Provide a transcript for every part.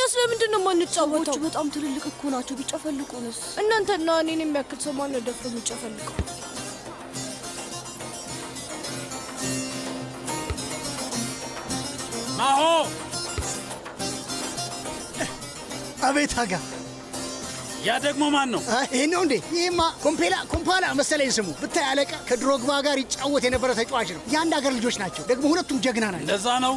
ታዲያስ ለምንድነው ማንጫወተው? ሰዎቹ በጣም ትልልቅ እኮ ናቸው። ቢጨፈልቁንስ? እናንተና እኔን የሚያክል ሰው ማን ነው ደፍሮ የሚጨፈልቀው? ማሆ! አቤት አጋ። ያ ደግሞ ማን ነው? ይሄ ነው እንዴ? ይሄማ ኮምፓላ መሰለኝ ስሙ። ብታይ አለቃ ከድሮግባ ጋር ይጫወት የነበረ ተጫዋች ነው። የአንድ ሀገር ልጆች ናቸው። ደግሞ ሁለቱም ጀግና ናቸው። እንደዛ ነው?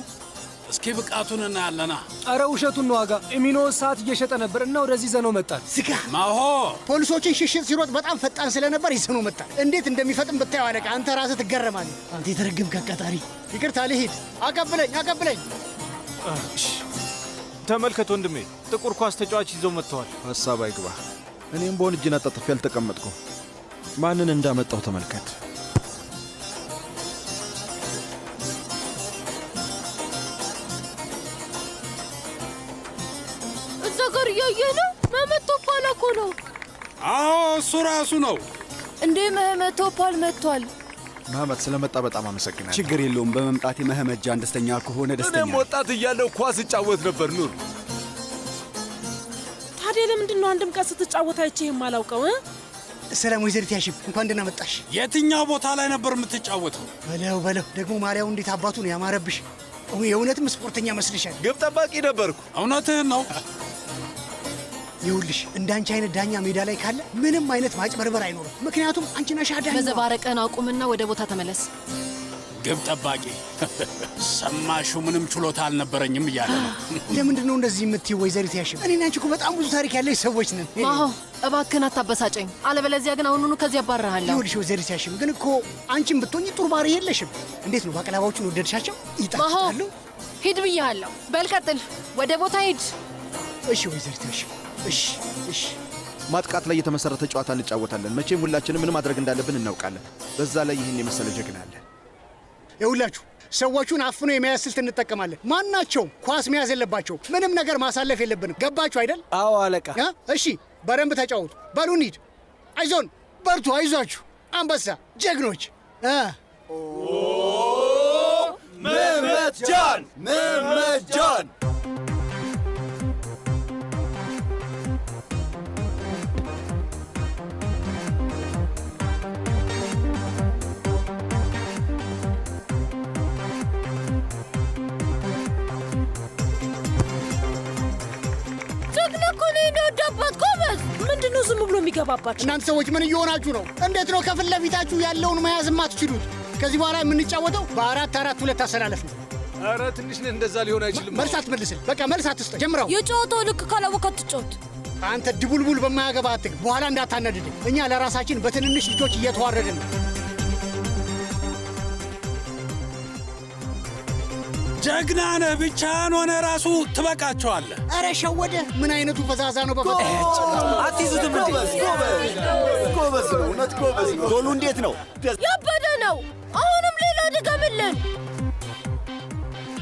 እስኪ ብቃቱን እናያለና። አረ ውሸቱን ነው አጋ። ኤሚኖ ሰዓት እየሸጠ ነበር እና ወደዚህ ዘነው መጣል። ዝጋ። ማሆ! ፖሊሶችን ሽሽት ሲሮጥ በጣም ፈጣን ስለነበር ይዘነው መጣል። እንዴት እንደሚፈጥን ብታየው አለቃ፣ አንተ ራስህ ትገረማለህ። አንተ የተረገምክ አቃጣሪ። ይቅርታ ልሂድ። አቀብለኝ። ተመልከት ወንድሜ፣ ጥቁር ኳስ ተጫዋች ይዘው መጥተዋል። ሐሳብ አይግባ። እኔም በሆን እጅና አጣጥፌ አልተቀመጥኩም። ማንን እንዳመጣው ተመልከት። እዛ ጋር እያየህ ነው? መህመት ቶፓል እኮ ነው። አዎ እሱ ራሱ ነው። እንዴ መህመት ቶፓል መጥቷል። መህመት ስለመጣ በጣም አመሰግናለሁ። ችግር የለውም። በመምጣቴ መህመት ጃን ደስተኛ ከሆነ ደስተኛ። እኔም ወጣት እያለሁ ኳስ እጫወት ነበር ኑር። ታዲያ ለምንድነው አንድም ቀን ስትጫወት አይቼ የማላውቀው? ሰላም ወይዘሪት ያሽም፣ እንኳን ደህና መጣሽ። የትኛው ቦታ ላይ ነበር የምትጫወተው? በለው ደግሞ ማሊያው እንዴት አባቱ ነው ያማረብሽ። የእውነትም ስፖርተኛ መስልሻል። ግብ ጠባቂ ነበርኩ። እውነትህን ነው። ይኸውልሽ እንዳንቺ አይነት ዳኛ ሜዳ ላይ ካለ ምንም አይነት ማጭበርበር አይኖርም። ምክንያቱም አንቺ ነሽ ዳኛ። መዘባረቅህን አቁምና ወደ ቦታ ተመለስ። ግብ ጠባቂ ሰማሹ? ምንም ችሎታ አልነበረኝም እያለ ነው። ለምንድን ነው እንደዚህ የምትይው ወይዘሪት ያሽም? እኔና አንቺ እኮ በጣም ብዙ ታሪክ ያለሽ ሰዎች ነን። ማሆ እባክህን አታበሳጨኝ፣ አለበለዚያ ግን አሁኑኑ ከዚህ አባርሃለሁ። ይኸውልሽ ወይዘሪት ያሽም ግን እኮ አንቺም ብትሆኚ ጥሩ ባህሪ የለሽም። እንዴት ነው ባቅላባዎቹን ወደድሻቸው? ይጣፍጣሉ። ሂድ ብያለሁ። በል ቀጥል፣ ወደ ቦታ ሂድ። እሺ ወይዘሪት ያሽም እሺ። ማጥቃት ላይ የተመሰረተ ጨዋታ እንጫወታለን። መቼም ሁላችንም ምን ማድረግ እንዳለብን እናውቃለን። በዛ ላይ ይህን የመሰለ ጀግና አለ። ይኸውላችሁ ሰዎቹን አፍኖ የመያዝ ስልት እንጠቀማለን። ማናቸውም ኳስ መያዝ የለባቸው። ምንም ነገር ማሳለፍ የለብንም። ገባችሁ አይደል? አዎ አለቃ። እሺ በደንብ ተጫወቱ። በሉ እንሂድ። አይዞን፣ በርቱ፣ አይዟችሁ። አንበሳ ጀግኖች። መህመት ጃን! ምንድነው ዝም ብሎ የሚገባባችሁ? እናንተ ሰዎች ምን እየሆናችሁ ነው? እንዴት ነው ከፊት ለፊታችሁ ያለውን መያዝ የማትችሉት? ከዚህ በኋላ የምንጫወተው በ4-4-2 አሰላለፍ ነው። ኧረ ትንሽ ነህ፣ እንደዛ ሊሆን አይችልም። መልስ አትመልስል። በቃ መልስ አትስጠ። ጀምረው። የጨዋታው ልክ ካላወቅ አትጫወት። አንተ ድቡልቡል በማያገባ አትግ። በኋላ እንዳታናድድኝ። እኛ ለራሳችን በትንንሽ ልጆች እየተዋረድን ነው። ጀግና ነህ። ብቻህን ሆነ ራሱ ትበቃቸዋለህ። ኧረ ሸወደ። ምን አይነቱ ፈዛዛ ነው! አትይዙትም እንዴ? ጎበዝ ነው፣ እውነት ጎበዝ ነው። ጎሉ እንዴት ነው? ያበደ ነው። አሁንም ሌላ ድገምልን።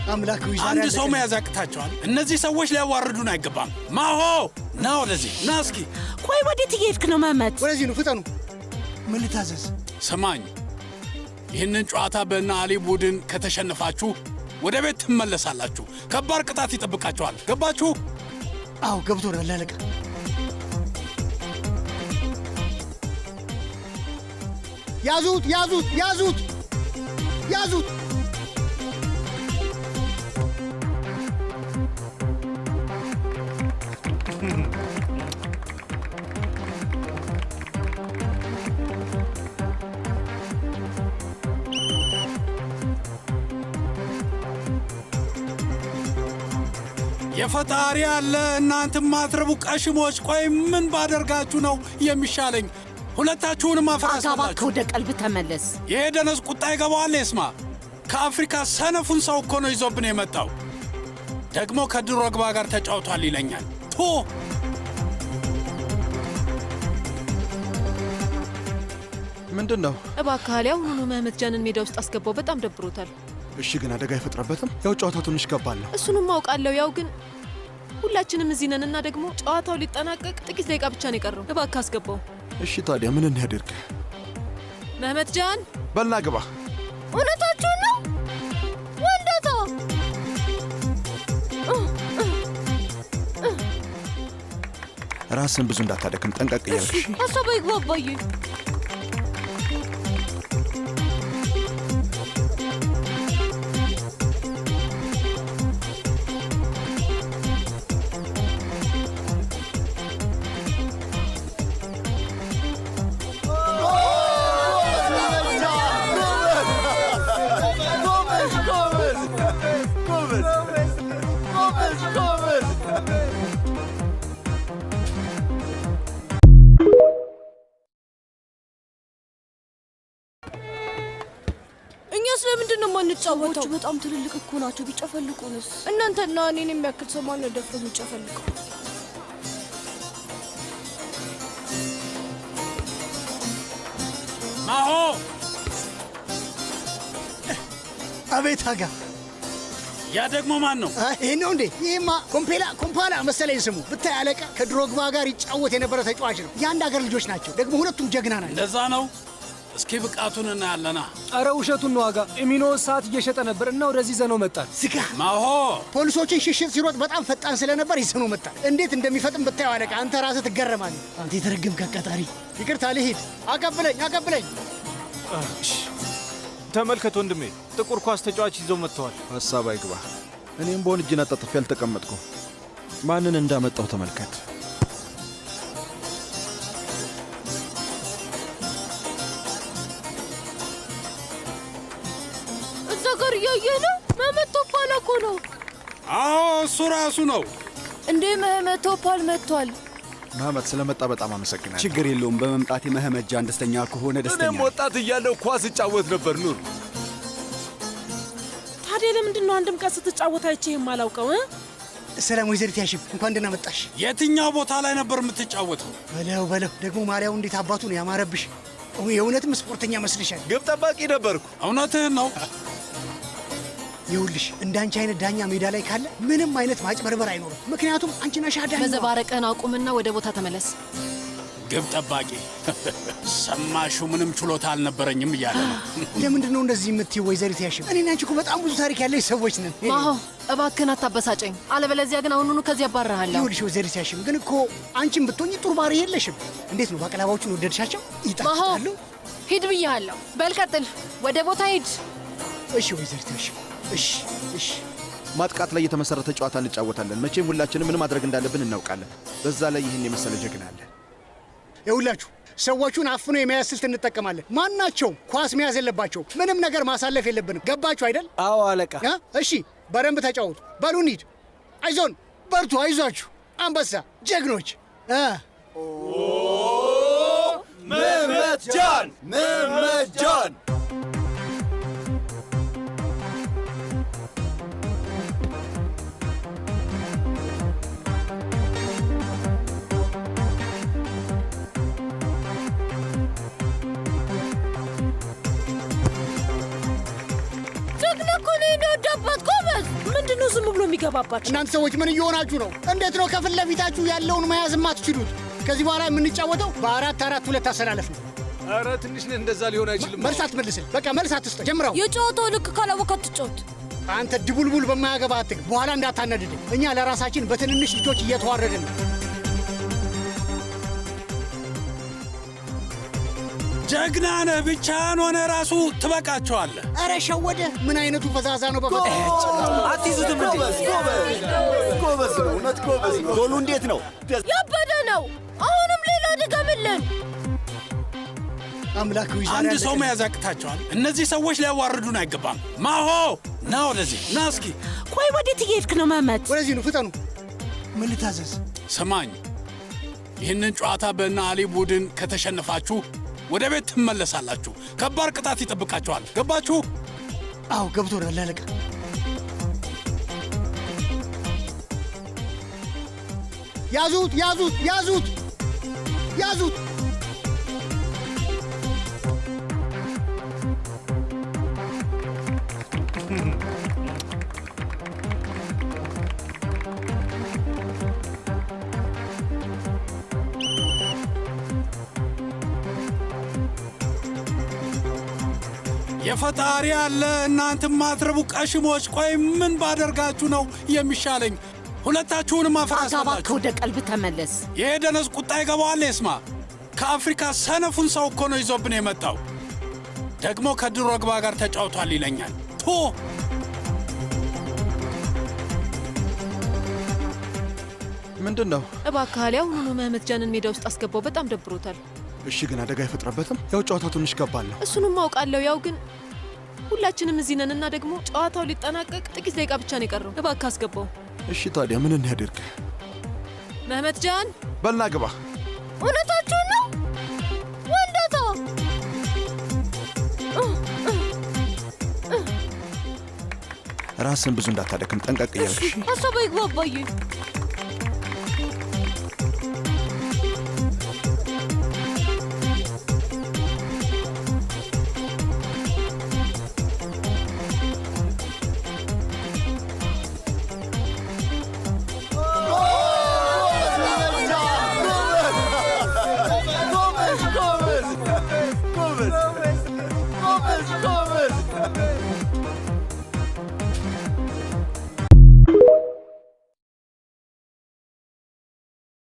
አምላክ ሆይ አንድ ሰው መያዝ ያቅታቸዋል። እነዚህ ሰዎች ሊያዋርዱን አይገባም። ማሆ ና ወደዚህ ና እስኪ። ቆይ ወዴት እየሄድክ ነው መህመት? ወደዚህ ነው፣ ፍጠኑ። ምን ልታዘዝ? ስማኝ፣ ይህንን ጨዋታ በእነ አሊ ቡድን ከተሸነፋችሁ ወደ ቤት ትመለሳላችሁ። ከባድ ቅጣት ይጠብቃችኋል። ገባችሁ? አዎ ገብቶናል አለቃ። ያዙት! የፈጣሪ አለ እናንተ ማትረቡ ቀሽሞች። ቆይ ምን ባደርጋችሁ ነው የሚሻለኝ? ሁለታችሁንም አፈራሳላችሁ። ወደ ቀልብ ተመለስ። ይሄ ደነዝ ቁጣ ይገባዋል። ይስማ፣ ከአፍሪካ ሰነፉን ሰው እኮ ነው ይዞብን የመጣው። ደግሞ ከድሮግባ ጋር ተጫውቷል ይለኛል። ቱ ምንድን ነው? እባክህ አሊ አሁኑኑ መህመት ጃንን ሜዳ ውስጥ አስገባው። በጣም ደብሮታል። እሺ ግን አደጋ አይፈጥረበትም? ያው ጨዋታው ትንሽ ከባድ ነው። እሱንም አውቃለሁ። ያው ግን ሁላችንም እዚህ ነን እና ደግሞ ጨዋታው ሊጠናቀቅ ጥቂት ደቂቃ ብቻ ነው የቀረው። እባክህ አስገባው። እሺ ታዲያ ምን እናድርግ? መህመት ጃን በልና ግባ። እውነታችሁን ነው? ወንደታ ራስን ብዙ እንዳታደክም ጠንቀቅ እያልሽ። ሀሳብ አይግባባዬ። ስለምንድን ነው የማንጫወተው? በጣም ትልልቅ እኮ ናቸው። ቢጨፈልቁንስ? እናንተና እኔን የሚያክል ሰው ማን ነው ደፍሮ የሚጨፈልቀው? ማሆ! አቤት አጋ። ያ ደግሞ ማን ነው? ይሄ ነው እንዴ? ይሄማ ኮምፓላ መሰለኝ ስሙ። ብታይ አለቃ ከድሮግባ ጋር ይጫወት የነበረ ተጫዋች ነው። የአንድ ሀገር ልጆች ናቸው። ደግሞ ሁለቱም ጀግና ናቸው። እንደዛ ነው። እስኪ ብቃቱን እናያለና። አረ ውሸቱን ነው አጋ። ኤሚኖ ሰዓት እየሸጠ ነበር እና ወደዚህ ዘነው መጣል። ዝጋ። ማሆ! ፖሊሶችን ሽሽት ሲሮጥ በጣም ፈጣን ስለነበር ይዘነው መጣል። እንዴት እንደሚፈጥን ብታየው አለቃ። አንተ ራስህ ትገረማለህ። አንተ የተረገምክ አቃጣሪ። ይቅርታ ልሂድ። አቀብለኝ። ተመልከት ወንድሜ፣ ጥቁር ኳስ ተጫዋች ይዘው መጥተዋል። ሀሳብ አይግባ። እኔም በሆን እጅን አጣጥፌ አልተቀመጥኩም። ማንን እንዳመጣው ተመልከት። እያየህ ነው? መህመት ቶፓል እኮ ነው። አዎ እሱ ራሱ ነው። እንዴ መህመት ቶፓል መጥቷል። መህመት ስለመጣ በጣም አመሰግናለሁ። ችግር የለውም። በመምጣቴ መህመት ጃን ደስተኛ ከሆነ ደስተኛ። እኔም ወጣት እያለሁ ኳስ እጫወት ነበር። ኑር፣ ታዲያ ለምንድን ነው አንድም ቀን ስትጫወት አይቼ የማላውቀው? ሰላም ወይዘሪት ያሽም፣ እንኳን ደህና መጣሽ። የትኛው ቦታ ላይ ነበር የምትጫወተው? በለው ደግሞ ማሊያው እንዴት አባቱ ነው ያማረብሽ። የእውነትም ስፖርተኛ መስልሻል። ግብ ጠባቂ ነበርኩ። እውነትህን ነው። ይኸውልሽ እንዳንቺ አይነት ዳኛ ሜዳ ላይ ካለ ምንም አይነት ማጭበርበር አይኖርም። ምክንያቱም አንቺ ነሽ ዳኛ። መዘባረቅህን አቁምና ወደ ቦታ ተመለስ። ግብ ጠባቂ ሰማሹ? ምንም ችሎታ አልነበረኝም እያለ ነው። ለምንድን ነው እንደዚህ የምትይው ወይዘሪት ያሽም? እኔና አንቺ እኮ በጣም ብዙ ታሪክ ያለች ሰዎች ነን። ማሆ እባክህን አታበሳጨኝ፣ አለበለዚያ ግን አሁኑኑ ከዚህ አባርሃለሁ። ይኸውልሽ ወይዘሪት ያሽም ግን እኮ አንቺም ብትሆኚ ጥሩ ባህሪ የለሽም። እንዴት ነው ባቀላባዎቹን ወደድሻቸው? ይጣፍጣሉ። ሂድ ብያለሁ። በል ቀጥል፣ ወደ ቦታ ሂድ። እሺ ወይዘሪት ያሽም እሺ። ማጥቃት ላይ የተመሰረተ ጨዋታ እንጫወታለን። መቼም ሁላችንም ምን ማድረግ እንዳለብን እናውቃለን። በዛ ላይ ይህን የመሰለ ጀግና አለ። ይኸውላችሁ ሰዎቹን አፍኖ የመያዝ ስልት እንጠቀማለን። ማናቸው ኳስ መያዝ የለባቸው። ምንም ነገር ማሳለፍ የለብንም። ገባችሁ አይደል? አዎ አለቃ። እሺ በደንብ ተጫወቱ። በሉ እንሂድ። አይዞን፣ በርቱ፣ አይዟችሁ። አንበሳ ጀግኖች። መህመት ጃን! ምንድነው ዝም ብሎ የሚገባባችሁ? እናንተ ሰዎች ምን እየሆናችሁ ነው? እንዴት ነው ከፊት ለፊታችሁ ያለውን መያዝ የማትችሉት? ከዚህ በኋላ የምንጫወተው በ4-4-2 አሰላለፍ ነው። ኧረ ትንሽ ነህ፣ እንደዛ ሊሆን አይችልም። መልስ አትመልስል። በቃ መልስ አትስጠ። ጀምረው። የጨዋታው ልክ ካላወቅ አትጫወት። አንተ ድቡልቡል በማያገባ አትግ። በኋላ እንዳታናድድኝ። እኛ ለራሳችን በትንንሽ ልጆች እየተዋረድን ነው። ጀግና ነህ። ብቻህን ሆነ ራሱ ትበቃቸዋለህ። ኧረ ሸወደ። ምን አይነቱ ፈዛዛ ነው! አትይዙትም እንዴ? ጎበዝ ነው፣ እውነት ጎበዝ ነው። ጎሉ እንዴት ነው? ያበደ ነው። አሁንም ሌላ ድገምልን። አምላክ ሆይ አንድ ሰው መያዝ ያቅታቸዋል። እነዚህ ሰዎች ሊያዋርዱን አይገባም። ማሆ ና ወደዚህ ና እስኪ። ቆይ ወዴት እየሄድክ ነው መህመት? ወደዚህ ነው፣ ፍጠኑ። ምን ልታዘዝ? ስማኝ፣ ይህንን ጨዋታ በእነ አሊ ቡድን ከተሸነፋችሁ ወደ ቤት ትመለሳላችሁ። ከባድ ቅጣት ይጠብቃችኋል። ገባችሁ? አዎ ገብቶናል አለቃ። ያዙት! የፈጣሪ አለ። እናንተ ማትረቡ ቀሽሞች! ቆይ ምን ባደርጋችሁ ነው የሚሻለኝ? ሁለታችሁንም አጋ እባክህ አፈራስላችሁ። ወደ ቀልብ ተመለስ። ይሄ ደነዝ ቁጣ ይገባዋል። ይስማ፣ ከአፍሪካ ሰነፉን ሰው እኮ ነው ይዞብን የመጣው። ደግሞ ከድሮግባ ጋር ተጫውቷል ይለኛል። ቶ ምንድን ነው? እባክህ አሊ አሁኑኑ መህመት ጃንን ሜዳ ውስጥ አስገባው። በጣም ደብሮታል። እሺ፣ ግን አደጋ አይፈጥረበትም? ያው ጨዋታው ትንሽ ከባድ ነው። እሱንም አውቃለሁ። ያው ግን ሁላችንም እዚህ ነን እና ደግሞ ጨዋታው ሊጠናቀቅ ጥቂት ደቂቃ ብቻ ነው የቀረው። እባክህ አስገባው። እሺ፣ ታዲያ ምን እናድርግ? መህመት ጃን በልና ግባ። እውነታችሁን ነው ወንዳታ። ራስን ብዙ እንዳታደክም ጠንቀቅ እያልሽ። ሀሳብ ይግባ አባዬ።